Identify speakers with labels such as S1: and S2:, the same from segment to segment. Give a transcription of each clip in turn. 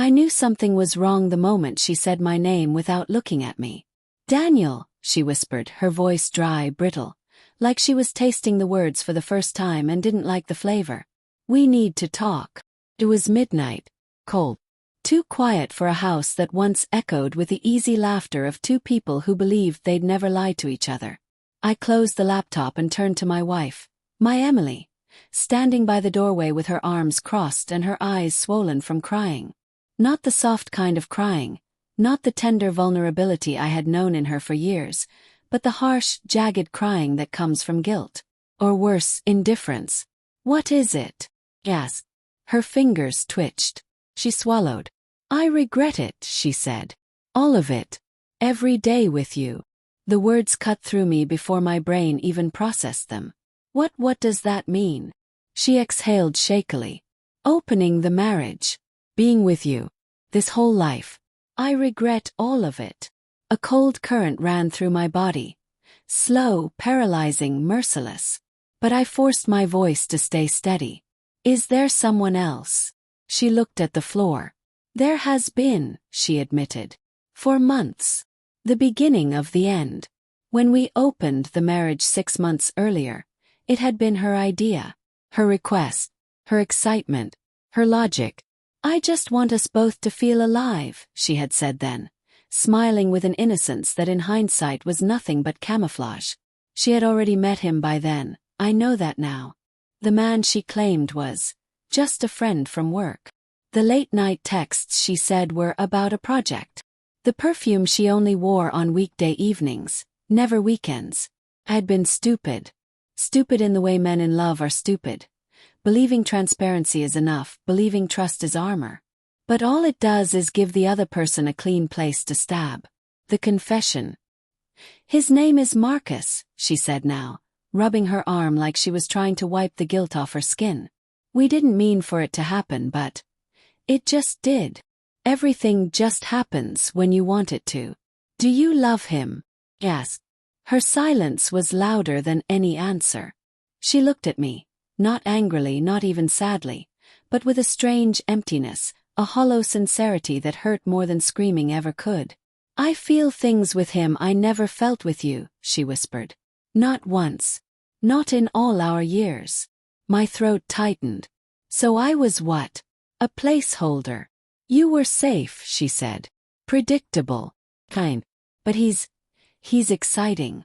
S1: I knew something was wrong the moment she said my name without looking at me. Daniel, she whispered, her voice dry, brittle, like she was tasting the words for the first time and didn't like the flavor. We need to talk. It was midnight, cold. Too quiet for a house that once echoed with the easy laughter of two people who believed they'd never lie to each other. I closed the laptop and turned to my wife, my Emily, standing by the doorway with her arms crossed and her eyes swollen from crying. Not the soft kind of crying, not the tender vulnerability I had known in her for years, but the harsh, jagged crying that comes from guilt. Or worse, indifference. What is it? I asked. Her fingers twitched. She swallowed. I regret it, she said. All of it. Every day with you. The words cut through me before my brain even processed them. What does that mean? She exhaled shakily. Opening the marriage. Being with you. This whole life. I regret all of it. A cold current ran through my body. Slow, paralyzing, merciless. But I forced my voice to stay steady. Is there someone else? She looked at the floor. There has been, she admitted. For months. The beginning of the end. When we opened the marriage 6 months earlier, it had been her idea, her request, her excitement, her logic. I just want us both to feel alive, she had said then, smiling with an innocence that in hindsight was nothing but camouflage. She had already met him by then, I know that now. The man she claimed was just a friend from work. The late-night texts she said were about a project. The perfume she only wore on weekday evenings, never weekends. I had been stupid. Stupid in the way men in love are stupid. Believing transparency is enough, believing trust is armor. But all it does is give the other person a clean place to stab. The confession. His name is Marcus, she said now, rubbing her arm like she was trying to wipe the guilt off her skin. We didn't mean for it to happen, but it just did. Everything just happens when you want it to. Do you love him? I asked. Her silence was louder than any answer. She looked at me, not angrily, not even sadly, but with a strange emptiness, a hollow sincerity that hurt more than screaming ever could. I feel things with him I never felt with you, she whispered. Not once. Not in all our years. My throat tightened. So I was what? A placeholder. You were safe, she said. Predictable. Kind. But he's exciting.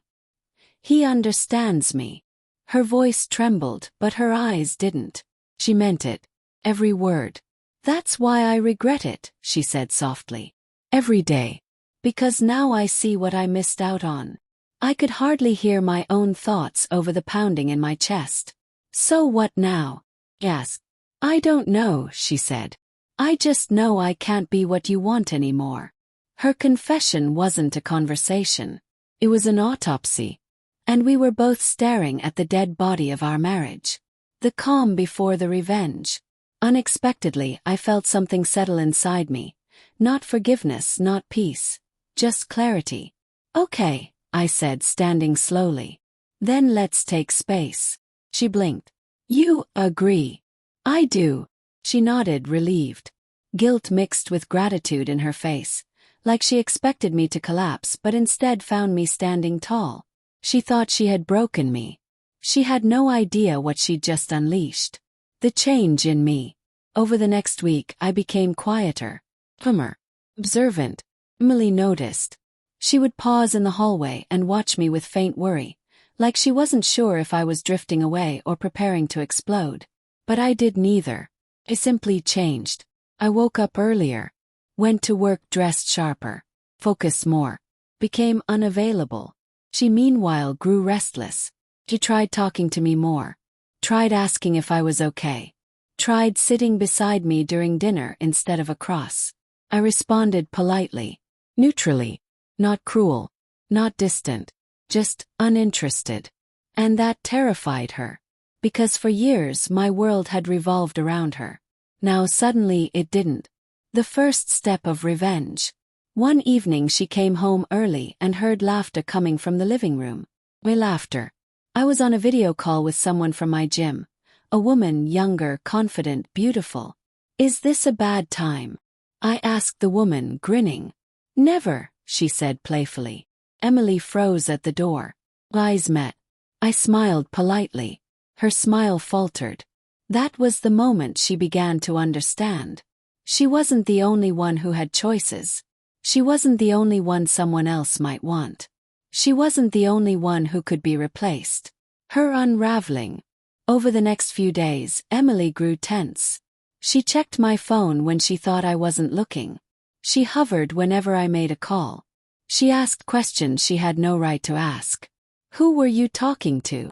S1: He understands me. Her voice trembled, but her eyes didn't. She meant it. Every word. That's why I regret it, she said softly. Every day. Because now I see what I missed out on. I could hardly hear my own thoughts over the pounding in my chest. So what now? I asked. I don't know, she said. I just know I can't be what you want anymore. Her confession wasn't a conversation. It was an autopsy. And we were both staring at the dead body of our marriage. The calm before the revenge. Unexpectedly, I felt something settle inside me. Not forgiveness, not peace. Just clarity. Okay, I said, standing slowly. Then let's take space. She blinked. You agree? I do. She nodded, relieved. Guilt mixed with gratitude in her face, like she expected me to collapse but instead found me standing tall. She thought she had broken me. She had no idea what she'd just unleashed. The change in me. Over the next week I became quieter, calmer, observant. Emily noticed. She would pause in the hallway and watch me with faint worry, like she wasn't sure if I was drifting away or preparing to explode. But I did neither. I simply changed. I woke up earlier, went to work dressed sharper, focused more, became unavailable. She meanwhile grew restless. She tried talking to me more, tried asking if I was okay, tried sitting beside me during dinner instead of across. I responded politely, neutrally, not cruel, not distant, just uninterested. And that terrified her. Because for years my world had revolved around her. Now suddenly it didn't. The first step of revenge. One evening she came home early and heard laughter coming from the living room. My laughter. I was on a video call with someone from my gym. A woman, younger, confident, beautiful. Is this a bad time? I asked the woman, grinning. Never, she said playfully. Emily froze at the door. Eyes met. I smiled politely. Her smile faltered. That was the moment she began to understand. She wasn't the only one who had choices. She wasn't the only one someone else might want. She wasn't the only one who could be replaced. Her unraveling. Over the next few days, Emily grew tense. She checked my phone when she thought I wasn't looking. She hovered whenever I made a call. She asked questions she had no right to ask. Who were you talking to?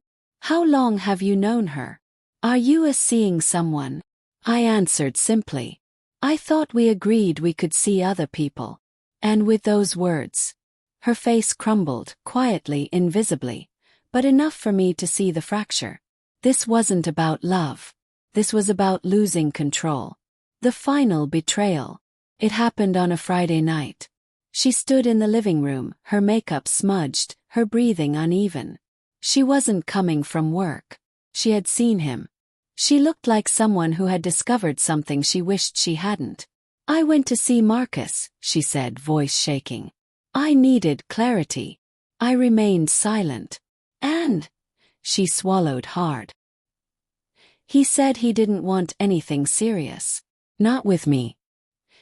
S1: How long have you known her? Are you seeing someone? I answered simply. I thought we agreed we could see other people. And with those words, her face crumbled, quietly, invisibly, but enough for me to see the fracture. This wasn't about love. This was about losing control. The final betrayal. It happened on a Friday night. She stood in the living room, her makeup smudged, her breathing uneven. She wasn't coming from work. She had seen him. She looked like someone who had discovered something she wished she hadn't. I went to see Marcus, she said, voice shaking. I needed clarity. I remained silent. And she swallowed hard. He said he didn't want anything serious. Not with me.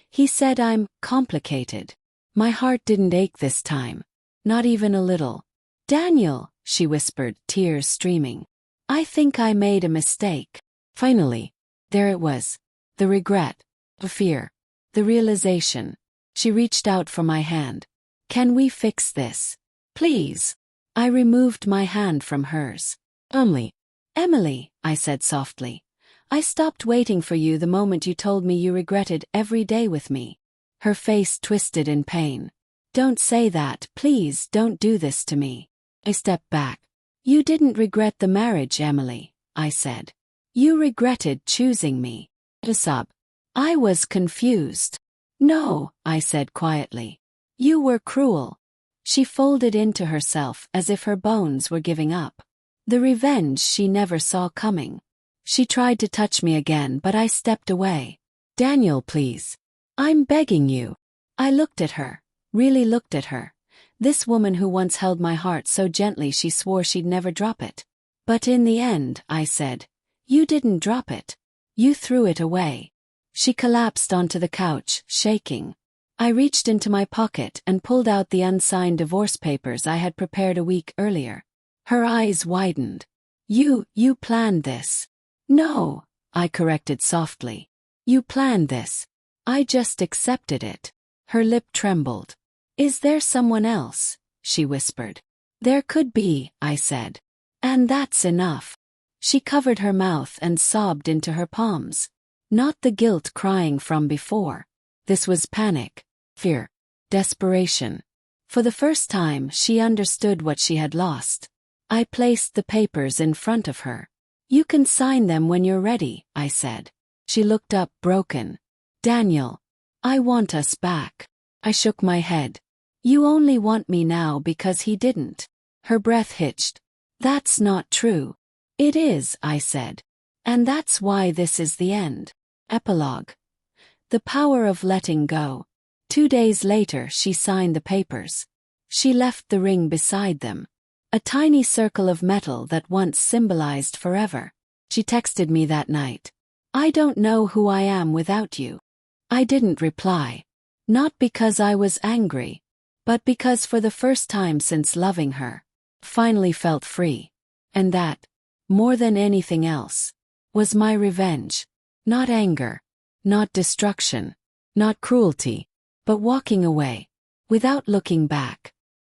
S1: He said I'm complicated. My heart didn't ache this time. Not even a little. Daniel, she whispered, tears streaming. I think I made a mistake. Finally, there it was. The regret, the fear, the realization. She reached out for my hand. Can we fix this? Please. I removed my hand from hers. Emily, I said softly. I stopped waiting for you the moment you told me you regretted every day with me. Her face twisted in pain. Don't say that, please don't do this to me. I stepped back. You didn't regret the marriage, Emily, I said. You regretted choosing me. A sob. I was confused. No, I said quietly. You were cruel. She folded into herself as if her bones were giving up. The revenge she never saw coming. She tried to touch me again, but I stepped away. Daniel, please. I'm begging you. I looked at her, really looked at her. This woman who once held my heart so gently she swore she'd never drop it. But in the end, I said, you didn't drop it. You threw it away. She collapsed onto the couch, shaking. I reached into my pocket and pulled out the unsigned divorce papers I had prepared a week earlier. Her eyes widened. You planned this. No, I corrected softly. You planned this. I just accepted it. Her lip trembled. Is there someone else? She whispered. There could be, I said. And that's enough. She covered her mouth and sobbed into her palms. Not the guilt crying from before. This was panic, fear, desperation. For the first time, she understood what she had lost. I placed the papers in front of her. You can sign them when you're ready, I said. She looked up, broken. Daniel, I want us back. I shook my head. You only want me now because he didn't. Her breath hitched. That's not true. It is, I said. And that's why this is the end. Epilogue. The power of letting go. 2 days later, she signed the papers. She left the ring beside them. A tiny circle of metal that once symbolized forever. She texted me that night. I don't know who I am without you. I didn't reply. Not because I was angry, but because for the first time since loving her, finally felt free. And that, more than anything else, was my revenge. Not anger, not destruction, not cruelty, but walking away, without looking back.